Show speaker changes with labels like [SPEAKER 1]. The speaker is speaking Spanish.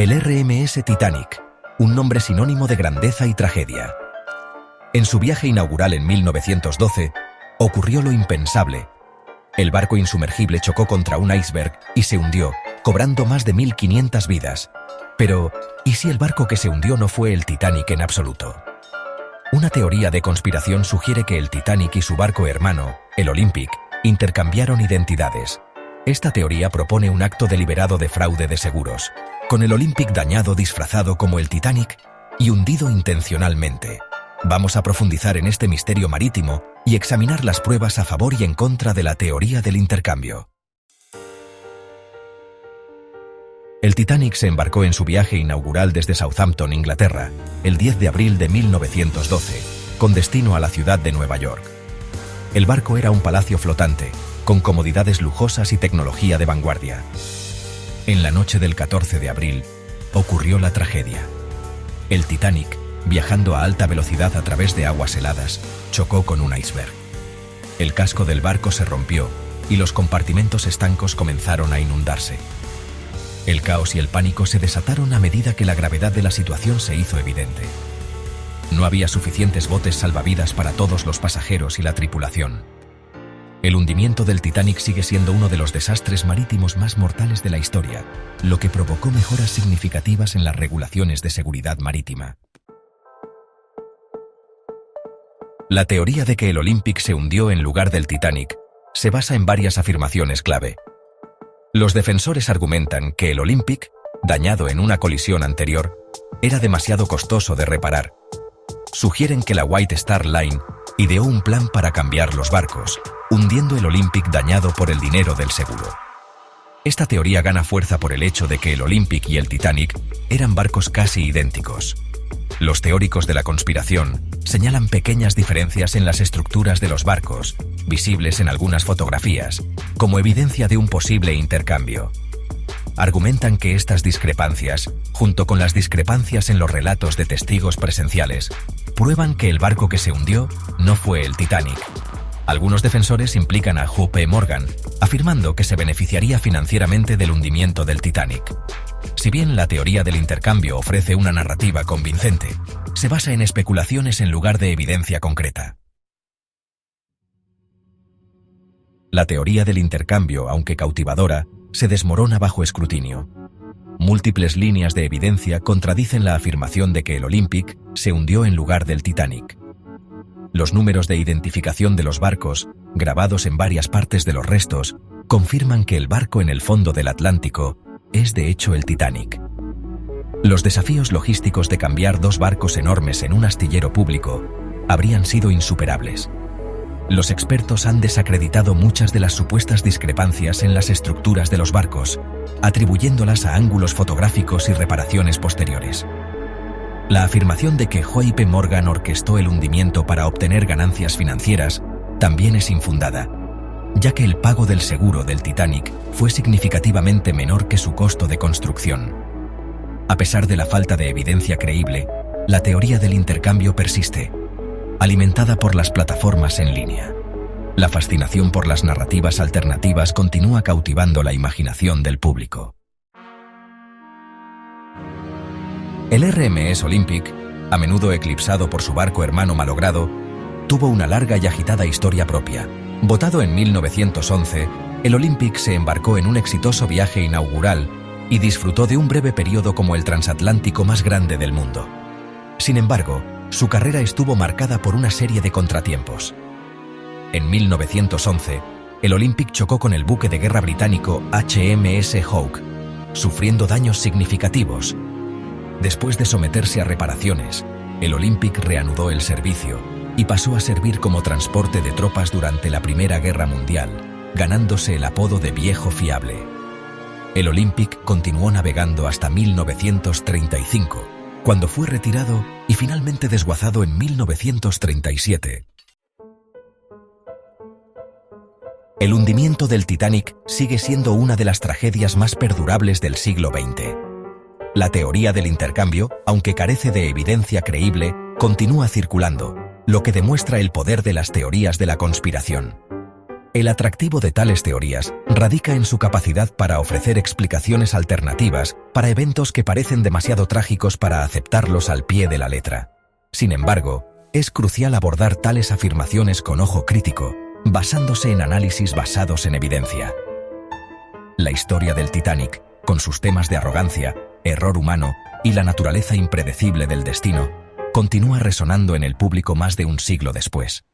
[SPEAKER 1] El RMS Titanic, un nombre sinónimo de grandeza y tragedia. En su viaje inaugural en 1912, ocurrió lo impensable. El barco insumergible chocó contra un iceberg y se hundió, cobrando más de 1.500 vidas. Pero, ¿y si el barco que se hundió no fue el Titanic en absoluto? Una teoría de conspiración sugiere que el Titanic y su barco hermano, el Olympic, intercambiaron identidades. Esta teoría propone un acto deliberado de fraude de seguros, con el Olympic dañado disfrazado como el Titanic y hundido intencionalmente. Vamos a profundizar en este misterio marítimo y examinar las pruebas a favor y en contra de la teoría del intercambio. El Titanic se embarcó en su viaje inaugural desde Southampton, Inglaterra, el 10 de abril de 1912, con destino a la ciudad de Nueva York. El barco era un palacio flotante, con comodidades lujosas y tecnología de vanguardia. En la noche del 14 de abril, ocurrió la tragedia. El Titanic, viajando a alta velocidad a través de aguas heladas, chocó con un iceberg. El casco del barco se rompió y los compartimentos estancos comenzaron a inundarse. El caos y el pánico se desataron a medida que la gravedad de la situación se hizo evidente. No había suficientes botes salvavidas para todos los pasajeros y la tripulación. El hundimiento del Titanic sigue siendo uno de los desastres marítimos más mortales de la historia, lo que provocó mejoras significativas en las regulaciones de seguridad marítima. La teoría de que el Olympic se hundió en lugar del Titanic se basa en varias afirmaciones clave. Los defensores argumentan que el Olympic, dañado en una colisión anterior, era demasiado costoso de reparar. Sugieren que la White Star Line ideó un plan para cambiar los barcos, hundiendo el Olympic dañado por el dinero del seguro. Esta teoría gana fuerza por el hecho de que el Olympic y el Titanic eran barcos casi idénticos. Los teóricos de la conspiración señalan pequeñas diferencias en las estructuras de los barcos, visibles en algunas fotografías, como evidencia de un posible intercambio. Argumentan que estas discrepancias, junto con las discrepancias en los relatos de testigos presenciales, prueban que el barco que se hundió no fue el Titanic. Algunos defensores implican a J.P. Morgan, afirmando que se beneficiaría financieramente del hundimiento del Titanic. Si bien la teoría del intercambio ofrece una narrativa convincente, se basa en especulaciones en lugar de evidencia concreta. La teoría del intercambio, aunque cautivadora, se desmorona bajo escrutinio. Múltiples líneas de evidencia contradicen la afirmación de que el Olympic se hundió en lugar del Titanic. Los números de identificación de los barcos, grabados en varias partes de los restos, confirman que el barco en el fondo del Atlántico es de hecho el Titanic. Los desafíos logísticos de cambiar dos barcos enormes en un astillero público habrían sido insuperables. Los expertos han desacreditado muchas de las supuestas discrepancias en las estructuras de los barcos, atribuyéndolas a ángulos fotográficos y reparaciones posteriores. La afirmación de que J.P. Morgan orquestó el hundimiento para obtener ganancias financieras también es infundada, ya que el pago del seguro del Titanic fue significativamente menor que su costo de construcción. A pesar de la falta de evidencia creíble, la teoría del intercambio persiste, alimentada por las plataformas en línea. La fascinación por las narrativas alternativas continúa cautivando la imaginación del público. El RMS Olympic, a menudo eclipsado por su barco hermano malogrado, tuvo una larga y agitada historia propia. Votado en 1911, el Olympic se embarcó en un exitoso viaje inaugural y disfrutó de un breve periodo como el transatlántico más grande del mundo. Sin embargo, su carrera estuvo marcada por una serie de contratiempos. En 1911, el Olympic chocó con el buque de guerra británico HMS Hawke, sufriendo daños significativos. Después de someterse a reparaciones, el Olympic reanudó el servicio y pasó a servir como transporte de tropas durante la Primera Guerra Mundial, ganándose el apodo de Viejo Fiable. El Olympic continuó navegando hasta 1935, cuando fue retirado y finalmente desguazado en 1937. El hundimiento del Titanic sigue siendo una de las tragedias más perdurables del siglo XX. La teoría del intercambio, aunque carece de evidencia creíble, continúa circulando, lo que demuestra el poder de las teorías de la conspiración. El atractivo de tales teorías radica en su capacidad para ofrecer explicaciones alternativas para eventos que parecen demasiado trágicos para aceptarlos al pie de la letra. Sin embargo, es crucial abordar tales afirmaciones con ojo crítico, basándose en análisis basados en evidencia. La historia del Titanic, con sus temas de arrogancia, error humano y la naturaleza impredecible del destino, continúa resonando en el público más de un siglo después.